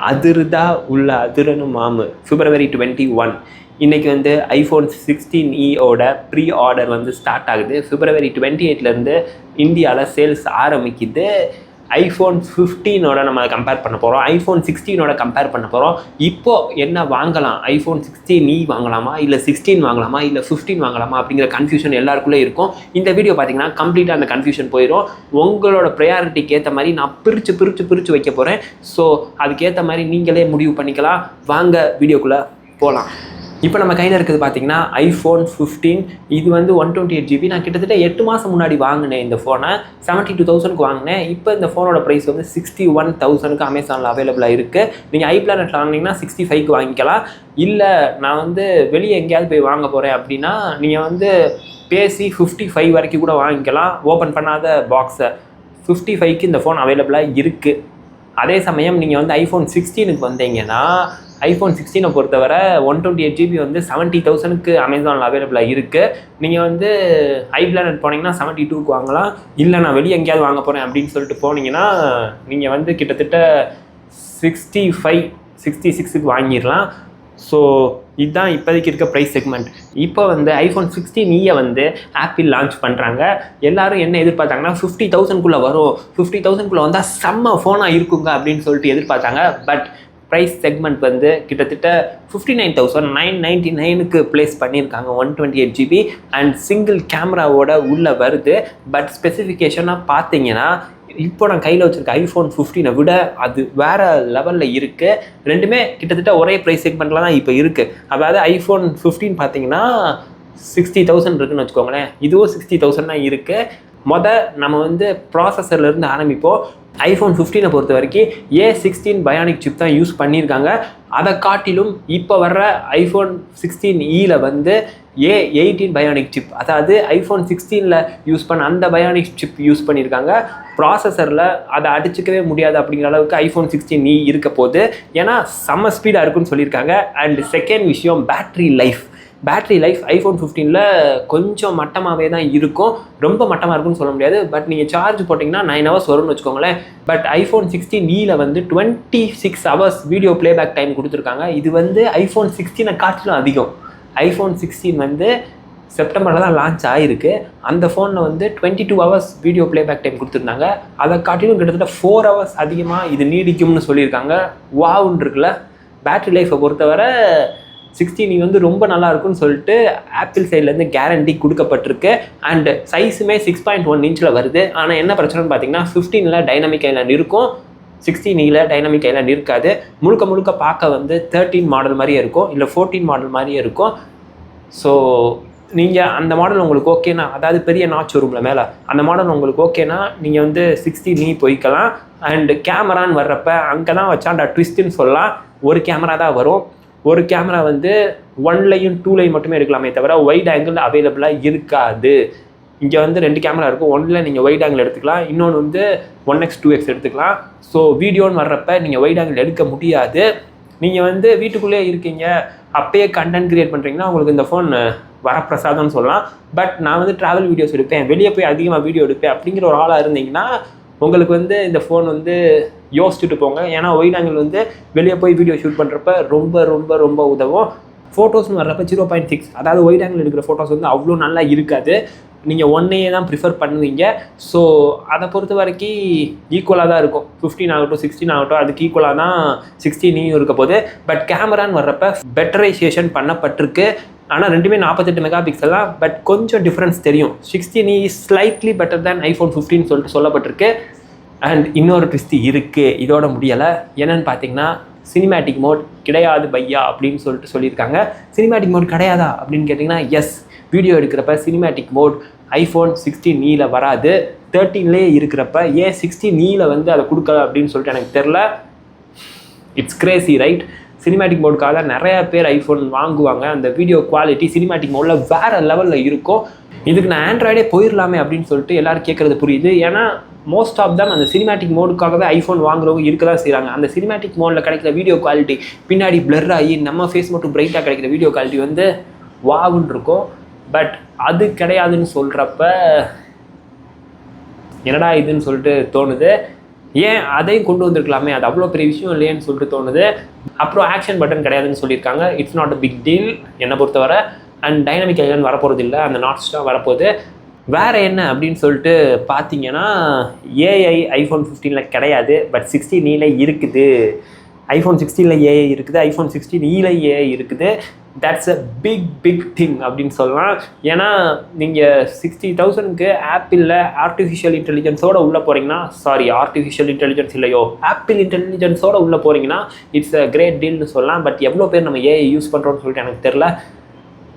அதிர்தா உள்ள அதிரனும் மாமு February 21 இன்றைக்கி வந்து ஐஃபோன் 16e ஓட ப்ரீ ஆர்டர் வந்து ஸ்டார்ட் ஆகுது. February 28லேருந்து இந்தியாவில் சேல்ஸ் ஆரம்பிக்குது. ஐஃபோன் 15ஓட நம்ம கம்பேர் பண்ண போகிறோம், ஐஃபோன் 16ஓட கம்பேர் பண்ண போகிறோம். இப்போது என்ன வாங்கலாம், ஐஃபோன் 16e வாங்கலாமா இல்லை 16 வாங்கலாமா இல்லை 15 வாங்கலாமா அப்படிங்கிற கன்ஃபியூஷன் எல்லாருக்குள்ளே இருக்கும். இந்த வீடியோ பார்த்தீங்கன்னா கம்ப்ளீட்டாக அந்த கன்ஃபியூஷன் போயிடும். உங்களோட ப்ரையாரிட்டிக்கு ஏற்ற மாதிரி நான் பிரித்து வைக்க போகிறேன். ஸோ அதுக்கேற்ற மாதிரி நீங்களே முடிவு பண்ணிக்கலாம். வாங்க வீடியோக்குள்ளே போகலாம். இப்போ நம்ம கையில் இருக்குது பார்த்தீங்கன்னா ஐஃபோன் 15. இது வந்து 128GB. நான் கிட்டத்தட்ட 8 மாதம் முன்னாடி வாங்கினேன் இந்த ஃபோனை. 72,000க்கு வாங்கினேன். இப்போ இந்த ஃபோனோட ப்ரைஸ் வந்து 61,000க்கு அமேசானில் அவைலபிளாக இருக்குது. நீங்கள் iPlanet வாங்கினீங்கன்னா 65க்கு வாங்கிக்கலாம். இல்லை நான் வந்து வெளியே எங்கேயாவது போய் வாங்க போகிறேன் அப்படின்னா நீங்கள் வந்து பேசி 55 வரைக்கும் கூட வாங்கிக்கலாம். ஓப்பன் பண்ணாத பாக்ஸை 55க்கு இந்த ஃபோன் அவைலபிளாக இருக்குது. அதே சமயம் நீங்கள் வந்து ஐஃபோன் 16க்கு வந்தீங்கன்னா ஐஃபோன் 16 பொறுத்தவரை 128GB வந்து 70,000க்கு அமேசானில் அவைலபிளாக இருக்குது. நீங்கள் வந்து iPlanet போனீங்கன்னா 72க்கு வாங்கலாம். இல்லை நான் வெளியே எங்கேயாவது வாங்க போகிறேன் அப்படின்னு சொல்லிட்டு போனீங்கன்னா நீங்கள் வந்து கிட்டத்தட்ட 65-66க்கு வாங்கிடலாம். ஸோ இதுதான் இப்போதைக்கு இருக்க ப்ரைஸ் செக்மெண்ட். இப்போ வந்து ஐஃபோன் 16e வந்து ஆப்பிள் லான்ச் பண்ணுறாங்க. எல்லோரும் என்ன எதிர்பார்த்தாங்கன்னா 50,000க்குள்ளே வரும், 50,000க்குள்ளே வந்தால் செம்ம ஃபோனாக இருக்குங்க அப்படின்னு சொல்லிட்டு எதிர்பார்த்தாங்க. பட் ப்ரைஸ் செக்மெண்ட் வந்து கிட்டத்தட்ட 59,999க்கு ப்ளேஸ் பண்ணியிருக்காங்க. 128GB அண்ட் சிங்கிள் கேமராவோட உள்ளே வருது. பட் ஸ்பெசிஃபிகேஷனாக பார்த்தீங்கன்னா இப்போ நான் கையில் வச்சுருக்க ஐஃபோன் 15 விட அது வேறு லெவலில் இருக்குது. ரெண்டுமே கிட்டத்தட்ட ஒரே ப்ரைஸ் செக்மெண்ட்டில் தான் இப்போ இருக்குது. அதாவது ஐஃபோன் 15 பார்த்தீங்கன்னா 60,000 இருக்குதுன்னு வச்சுக்கோங்களேன். இதுவும் 60,000 தான் இருக்குது. நம்ம வந்து ப்ராசஸர்லேருந்து ஆரம்பிப்போம். ஐஃபோன் 15 பொறுத்த வரைக்கும் A16 பயானிக் சிப் தான் யூஸ் பண்ணியிருக்காங்க. அதை காட்டிலும் இப்போ வர்ற ஐஃபோன் 16eல வந்து A18 பயானிக் சிப், அதாவது ஐஃபோன் 16ல் யூஸ் பண்ண அந்த பயானிக் சிப் யூஸ் பண்ணியிருக்காங்க. ப்ராசஸரில் அதை அடிச்சிக்கவே முடியாது அப்படிங்கிற அளவுக்கு ஐஃபோன் 16e இருக்க போகுது. ஏன்னா செம்ம ஸ்பீடாக இருக்குன்னு சொல்லியிருக்காங்க. அண்ட் செகண்ட் விஷயம், பேட்ரி லைஃப் ஐஃபோன் 15ல் கொஞ்சம் மட்டமாகவே தான் இருக்கும். ரொம்ப மட்டமாக இருக்குன்னு சொல்ல முடியாது. பட் நீங்கள் சார்ஜ் போட்டிங்கன்னா 9 hours வரும்னு வச்சுக்கோங்களேன். பட் ஐஃபோன் 16eல வந்து 26 hours வீடியோ ப்ளேபேக் டைம் கொடுத்துருக்காங்க. இது வந்து ஐஃபோன் 16 காட்டிலும் அதிகம். ஐஃபோன் 16 வந்து செப்டம்பரில் தான் லான்ச் ஆகிருக்கு. அந்த ஃபோனில் வந்து 22 hours வீடியோ ப்ளேபேக் டைம் கொடுத்துருந்தாங்க. அதை காட்டிலும் கிட்டத்தட்ட 4 hours அதிகமாக இது நீடிக்கும்னு சொல்லியிருக்காங்க. வாவுன்னு இருக்குல்ல. பேட்ரி லைஃப்பை பொறுத்தவரை 16 வந்து ரொம்ப நல்லா இருக்குன்னு சொல்லிட்டு ஆப்பிள் சைட்லேருந்து கேரண்டி கொடுக்கப்பட்டிருக்கு. அண்ட் சைஸுமே 6.1 inchல வருது. ஆனால் என்ன பிரச்சனைன்னு பார்த்தீங்கன்னா 15ல் டைனமிக் ஐலாண்ட் இருக்கும், 16eல டைனமிக் ஐலாண்ட் இருக்காது. முழுக்க பார்க்க வந்து 13 மாடல் மாதிரியே இருக்கும், இல்லை 14 மாடல் மாதிரியே இருக்கும். ஸோ நீங்கள் அந்த மாடல் உங்களுக்கு ஓகேனா, அதாவது பெரிய நாச் வரும்ல மேலே, அந்த மாடல் உங்களுக்கு ஓகேனா நீங்கள் வந்து 16e போய்க்கலாம். அண்டு கேமரான்னு வர்றப்ப அங்கே தான் வச்சாண்டா ட்விஸ்ட்டுன்னு சொல்லலாம். ஒரு கேமரா தான் வரும். ஒரு கேமரா வந்து 1லையும் 2லையும் மட்டுமே எடுக்கலாமே தவிர வைட் ஆங்கிள் அவைலபிளாக இருக்காது. இங்கே வந்து 2 கேமரா இருக்கும். 1ல் நீங்கள் வைட் ஆங்கிள் எடுத்துக்கலாம், இன்னொன்று வந்து 1x 2x எடுத்துக்கலாம். ஸோ வீடியோன்னு வர்றப்ப நீங்கள் வைட் ஆங்கிள் எடுக்க முடியாது. நீங்கள் வந்து வீட்டுக்குள்ளேயே இருக்கீங்க, அப்பயே கண்டென்ட் க்ரியேட் பண்ணுறீங்கன்னா உங்களுக்கு இந்த ஃபோன் வரப்பிரசாதம்னு சொல்லலாம். பட் நான் வந்து ட்ராவல் வீடியோஸ் எடுப்பேன், வெளியே போய் அதிகமாக வீடியோ எடுப்பேன் அப்படிங்கிற ஒரு ஆளாக இருந்தீங்கன்னா உங்களுக்கு வந்து இந்த ஃபோன் வந்து யோசிச்சுட்டு போங்க. ஏன்னா ஒயிட் ஆங்கிள் வந்து வெளியே போய் வீடியோ ஷூட் பண்ணுறப்ப ரொம்ப உதவும். ஃபோட்டோஸ்னு வர்றப்ப 0.6, அதாவது ஒயிட் ஆங்கிள் எடுக்கிற ஃபோட்டோஸ் வந்து அவ்வளோ நல்லா இருக்காது. நீங்கள் 1A தான் ப்ரிஃபர் பண்ணுவீங்க. ஸோ அதை பொறுத்த வரைக்கும் ஈக்குவலாக தான் இருக்கும். 15 ஆகட்டும் 16 ஆகட்டும் அதுக்கு ஈக்குவலாக தான் 16e இருக்க போகுது. பட் கேமரான்னு வர்றப்ப பெட்டரைசேஷன் பண்ணப்பட்டிருக்கு. ஆனால் ரெண்டுமே 48 மெகாபிக்சல் தான். பட் கொஞ்சம் டிஃப்ரென்ஸ் தெரியும். 16e is slightly better than iPhone 15 சொல்லிட்டு சொல்லப்பட்டிருக்கு. அண்ட் இன்னொரு ட்விஸ்ட் இருக்குது, இதோட முடியலை. என்னென்னு பார்த்தீங்கன்னா சினிமேட்டிக் மோட் கிடையாது பையா அப்படின்னு சொல்லியிருக்காங்க. சினிமேட்டிக் மோட் கிடையாதா அப்படின்னு கேட்டிங்கன்னா எஸ், வீடியோ எடுக்கிறப்ப சினிமேட்டிக் மோட் ஐஃபோன் 16eல வராது. 13லேயே இருக்கிறப்ப ஏன் 16eல வந்து அதை கொடுக்கல அப்படின்னு சொல்லிட்டு எனக்கு தெரில. It's Crazy right. சினிமேட்டிக் மோடுக்காக நிறையா பேர் ஐஃபோன் வாங்குவாங்க. அந்த வீடியோ குவாலிட்டி சினிமேட்டிக் மோடில் வேறு லெவலில் இருக்கும். இதுக்கு நான் ஆண்ட்ராய்டே போயிடலாமே அப்படின்னு சொல்லிட்டு எல்லோரும் கேட்குறது புரியுது. ஏன்னா மோஸ்ட் ஆஃப் தம் அந்த சினிமேட்டிக் மோடுக்காகவே ஐஃபோன் வாங்குறவங்க இருக்க தான் செய்கிறாங்க. அந்த சினிமேட்டிக் மோடில் கிடைக்கிற வீடியோ குவாலிட்டி பின்னாடி பிளர் ஆகி நம்ம ஃபேஸ் மட்டும் பிரைட்டாக கிடைக்கிற வீடியோ குவாலிட்டி வந்து வாவுன்னு இருக்கும். பட் அது கிடையாதுன்னு சொல்கிறப்ப என்னடா இதுன்னு சொல்லிட்டு தோணுது. ஏன் அதையும் கொண்டு வந்திருக்கலாமே, அது அவ்வளோ பெரிய விஷயம் இல்லையேன்னு சொல்லிட்டு தோணுது. அப்புறம் ஆக்ஷன் பட்டன் கிடையாதுன்னு சொல்லியிருக்காங்க. It's not a big deal என்னை பொறுத்தவரை. அண்ட் டைனமிக் ஐலாண்ட் வரப்போகிறது இல்லை, அந்த நாட்ஸ் தான் வரப்போகுது. வேறு என்ன அப்படின்னு சொல்லிட்டு பார்த்தீங்கன்னா, ஏஐ ஐஃபோன் 15 கிடையாது, பட் 16 இருக்குது. ஐஃபோன் 16 ஏஐ இருக்குது, ஐஃபோன் 16 ஏஐ இருக்குது. தட்ஸ் அ பிக் திங் அப்படின்னு சொல்லலாம். ஏன்னா நீங்கள் 60,000க்கு ஆப்பிளில் ஆர்டிஃபிஷியல் இன்டெலிஜென்ஸோடு உள்ளே போகிறீங்கன்னா, ஆர்டிஃபிஷியல் இன்டெலிஜென்ஸ் இல்லையோ, ஆப்பிள் இன்டெலிஜென்ஸோடு உள்ளே போகிறீங்கன்னா இட்ஸ் அ கிரேட் டீல்னு சொல்லலாம். பட் எவ்வளோ பேர் நம்ம ஏஐ யூஸ் பண்ணுறோன்னு சொல்லிட்டு எனக்கு தெரில.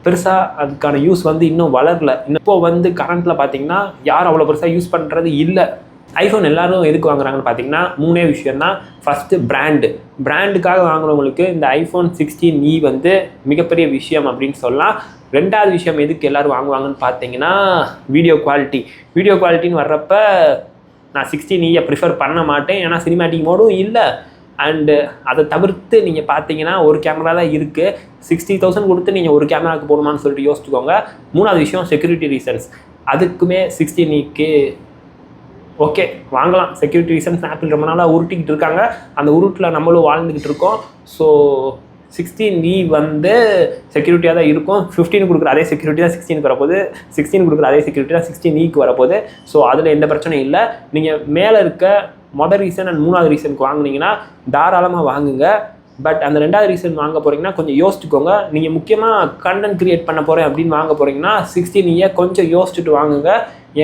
பெருசாக அதுக்கான யூஸ் இன்னும் வளரல. இப்போது கரண்ட்டில் பார்த்தீங்கன்னா யாரும் அவ்வளோ பெருசாக யூஸ் பண்ணுறது இல்லை. ஐஃபோன் எல்லோரும் எதுக்கு வாங்குறாங்கன்னு பார்த்தீங்கன்னா 3 விஷயம் தான். ஃபஸ்ட்டு பிராண்டுக்காக வாங்குறவங்களுக்கு இந்த ஐஃபோன் 16 மிகப்பெரிய விஷயம் அப்படின்னு சொல்லலாம். ரெண்டாவது விஷயம் எதுக்கு எல்லோரும் வாங்குவாங்கன்னு பார்த்தீங்கன்னா வீடியோ குவாலிட்டின்னு வர்றப்ப நான் 16 ப்ரிஃபர் பண்ண மாட்டேன். ஏன்னா சினிமேட்டிக் மோடும் இல்லை. அண்டு அதை தவிர்த்து நீங்கள் பார்த்தீங்கன்னா ஒரு கேமரா தான் இருக்குது. 60,000 கொடுத்து நீங்கள் ஒரு கேமராவுக்கு போகணுமான்னு சொல்லிட்டு யோசிச்சுக்கோங்க. மூணாவது விஷயம் செக்யூரிட்டி ரீசன்ஸ். அதுக்குமே 16 ஓகே வாங்கலாம். செக்யூரிட்டி ரீசன்ஸ் ஆப்பிள் ரொம்ப நாளாக உருட்டிக்கிட்டு இருக்காங்க. அந்த உருட்டில் நம்மளும் வாழ்ந்துக்கிட்டு இருக்கோம். ஸோ 16 செக்யூரிட்டியாக தான் இருக்கும். 15 கொடுக்குற அதே செக்யூரிட்டி தான் 16 வரப்போகுது. 16 கொடுக்குற அதே செக்யூரிட்டி தான் 16 வரப்போகுது. ஸோ அதில் எந்த பிரச்சனையும் இல்லை. நீங்கள் மேலே இருக்க மொதல் ரீசன் அண்ட் மூணாவது ரீசனுக்கு வாங்கினீங்கன்னா தாராளமாக வாங்குங்க. பட் அந்த ரெண்டாவது ரீசன் வாங்க போகிறீங்கன்னா கொஞ்சம் யோசிச்சுக்கோங்க. நீங்கள் முக்கியமாக கண்டென்ட் க்ரியேட் பண்ண போகிறேன் அப்படின்னு வாங்க போகிறீங்கன்னா 16 கொஞ்சம் யோசிச்சுட்டு வாங்குங்க.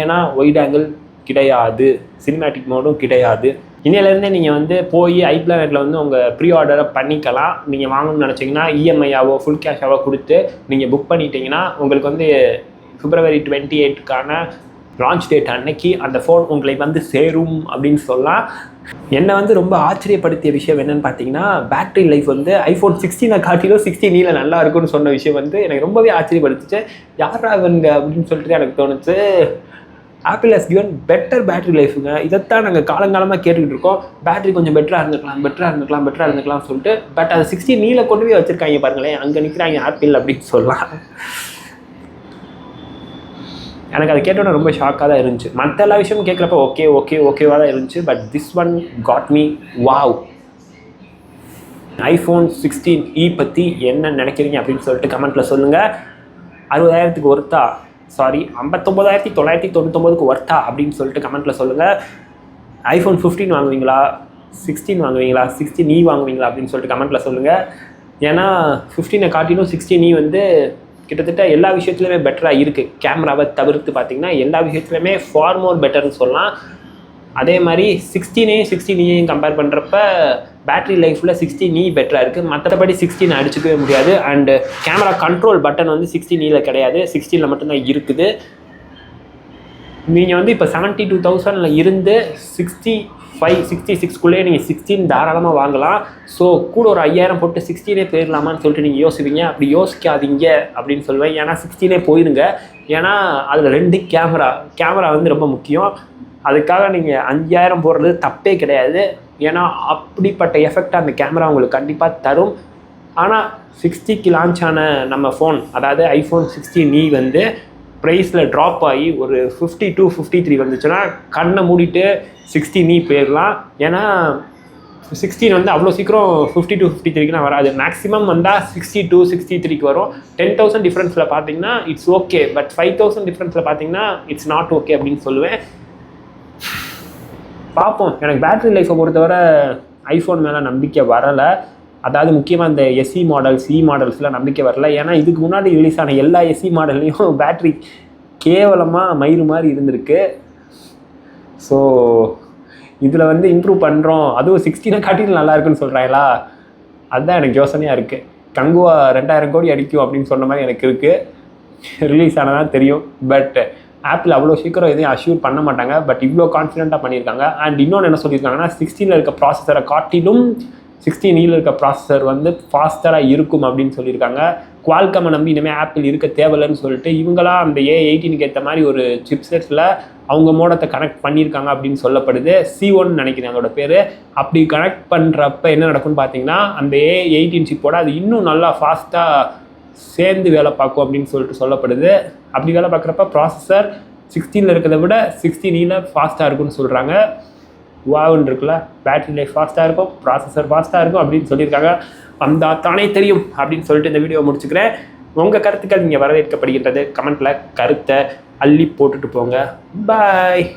ஏன்னா ஒயிட் ஆங்கிள் கிடையாது, சினிமேட்டிக் மோடும் கிடையாது. இன்னிலேருந்தே நீங்கள் போய் ஐப்ளானெட்டில் உங்கள் ப்ரீ ஆர்டரை பண்ணிக்கலாம். நீங்கள் வாங்கணும்னு நினச்சிங்கன்னா இஎம்ஐயாவோ ஃபுல் கேஷாவோ கொடுத்து நீங்கள் புக் பண்ணிட்டீங்கன்னா உங்களுக்கு February 28க்கான லான்ச் டேட் அன்னைக்கு அந்த ஃபோன் உங்களை சேரும் அப்படின்னு சொல்லலாம். என்னை ரொம்ப ஆச்சரியப்படுத்திய விஷயம் என்னென்னு பார்த்தீங்கன்னா, பேட்டரி லைஃப் ஐஃபோன் 16 காட்டிலும் 16 நல்லா இருக்குன்னு சொன்ன விஷயம் எனக்கு ரொம்பவே ஆச்சரியப்படுத்துச்சு. யாரா அவங்க அப்படின்னு சொல்லிட்டு எனக்கு தோணுச்சு. Apple has given better battery லைஃபுங்க. இதைத்தான் நாங்கள் காலங்காலமாக கேட்டுக்கிட்டு இருக்கோம். பேட்டரி கொஞ்சம் பெட்டராக இருந்துக்கலாம் சொல்லிட்டு. பட் அது 16 கொண்டு போய் வச்சுருக்காங்க பாருங்களேன். அங்கே நிற்கிறாங்க ஆப்பிள் அப்படின்னு சொல்லலாம். எனக்கு அதை கேட்டோன்னா ரொம்ப ஷாக்காக தான் இருந்துச்சு. மற்ற எல்லா விஷயமும் கேட்குறப்ப ஓகேவாக தான் இருந்துச்சு. But this one got me wow. IPhone 16 பற்றி என்ன நினைக்கிறீங்க அப்படின்னு சொல்லிட்டு கமெண்ட்டில் சொல்லுங்கள். 60,000க்கு ஒர்த்தா, 59,999க்கு ஒர்த்தா அப்படின்னு சொல்லிட்டு கமெண்ட்டில் சொல்லுங்கள். ஐஃபோன் 15 வாங்குவீங்களா, 16 வாங்குவீங்களா, 16 வாங்குவீங்களா அப்படின்னு சொல்லிட்டு கமெண்ட்டில் சொல்லுங்கள். ஏன்னா 15 காட்டிலும் 16 கிட்டத்தட்ட எல்லா விஷயத்துலையுமே பெட்டராக இருக்குது. கேமராவை தவிர்த்து பார்த்திங்கன்னா எல்லா விஷயத்துலையுமே ஃபார் மோர் பெட்டர்னு சொல்லலாம். அதே மாதிரி 16 கம்பேர் பண்ணுறப்ப பேட்டரி லைஃப்பில் 16 பெட்டராக இருக்குது. மற்றபடி 16 அடிச்சுக்கவே முடியாது. அண்டு கேமரா கண்ட்ரோல் பட்டன் 16 கிடையாது, 16 மட்டும்தான் இருக்குது. நீங்கள் இப்போ 72,000 இருந்து 65-66க்குள்ளேயே நீங்கள் 16 தாராளமாக வாங்கலாம். ஸோ கூட ஒரு 5,000 போட்டு 16 போயிடலாமான்னு சொல்லிட்டு நீங்கள் யோசிப்பீங்க. அப்படி யோசிக்காதீங்க அப்படின்னு சொல்லுவேன். ஏன்னா 16 போயிடுங்க. ஏன்னா அதில் 2 கேமரா ரொம்ப முக்கியம். அதுக்காக நீங்கள் 5,000 போடுறது தப்பே கிடையாது. ஏன்னா அப்படிப்பட்ட எஃபெக்ட் அந்த கேமரா உங்களுக்கு கண்டிப்பாக தரும். ஆனால் 60க்கு லான்ச் ஆன நம்ம ஃபோன், அதாவது ஐஃபோன் 16 ப்ரைஸில் ட்ராப் ஆகி ஒரு 52-53 வந்துச்சுன்னா கண்ணை மூடிட்டு 16 போயிடலாம். ஏன்னா 16 அவ்வளோ சீக்கிரம் 52-53க்குலாம் வராது. மேக்ஸிமம் வந்தால் 62-63க்கு வரும். 10,000 டிஃப்ரென்ஸில் பார்த்தீங்கன்னா இட்ஸ் ஓகே. பட் 5,000 டிஃப்ரென்ஸில் பார்த்தீங்கன்னா இட்ஸ் நாட் ஓகே அப்படின்னு சொல்லுவேன். பார்ப்போம். எனக்கு பேட்டரி லைஃப்பை பொறுத்தவரை ஐஃபோன் மேலே நம்பிக்கை வரலை. அதாவது முக்கியமாக இந்த எஸ்இ மாடல்ஸ், மாடல்ஸ்லாம் நம்பிக்கை வரல. ஏன்னா இதுக்கு முன்னாடி ரிலீஸ் ஆன எல்லா எஸ்இ மாடல்லையும் பேட்ரி கேவலமாக மயிறு மாதிரி இருந்திருக்கு. ஸோ இதில் இம்ப்ரூவ் பண்ணுறோம், அதுவும் 16 காட்டிலும் நல்லா இருக்குன்னு சொல்கிறாங்களா, அதுதான் எனக்கு யோசனையாக இருக்குது. கங்குவா 2,000 கோடி அடிக்கும் அப்படின்னு சொன்ன மாதிரி எனக்கு இருக்குது. ரிலீஸ் ஆனதான் தெரியும். பட் ஆப்பிள் அவ்வளோ சீக்கிரம் எதையும் அஷ்யூர் பண்ண மாட்டாங்க. பட் இவ்வளோ கான்ஃபிடென்ட்டாக பண்ணியிருக்காங்க. அண்ட் இன்னொன்று என்ன சொல்லியிருக்காங்கன்னா 16 இருக்க ப்ராசஸரை காட்டிலும் 16 இருக்க ப்ராசஸர் ஃபாஸ்டராக இருக்கும் அப்படின்னு சொல்லியிருக்காங்க. குவால்காமை நம்பி இனிமேல் ஆப்பிள் இருக்க தேவையில்லைன்னு சொல்லிட்டு இவங்களாம் அந்த A18க்கு ஏற்ற மாதிரி ஒரு சிப்செட்டில் அவங்க மோடத்தை கனெக்ட் பண்ணியிருக்காங்க அப்படின்னு சொல்லப்படுது. C1 நினைக்கிறேன் அதோட பேர். அப்படி கனெக்ட் பண்ணுறப்ப என்ன நடக்கும்னு பார்த்தீங்கன்னா அந்த A18 சிப்போட அது இன்னும் நல்லா ஃபாஸ்ட்டாக சேர்ந்து வேலை பார்க்கும் அப்படின்னு சொல்லிட்டு சொல்லப்படுது. அப்படி வேலை பார்க்குறப்ப ப்ராசஸர் 16 இருக்கிறத விட 16 ஃபாஸ்ட்டாக இருக்குன்னு சொல்கிறாங்க. வாவுன்னு இருக்குல்ல, பேட்டரி லைஃப் ஃபாஸ்ட்டாக இருக்கும், ப்ராசஸர் ஃபாஸ்ட்டாக இருக்கும் அப்படின்னு சொல்லியிருக்காங்க. அந்த தானே தெரியும் அப்படின்னு சொல்லிட்டு இந்த வீடியோ முடிச்சுக்கிறேன். உங்கள் கருத்துக்கள் நீங்கள் வரவேற்கப்படுகின்றது. கமெண்ட்டில் கருத்தை அள்ளி போட்டுட்டு போங்க. பாய்.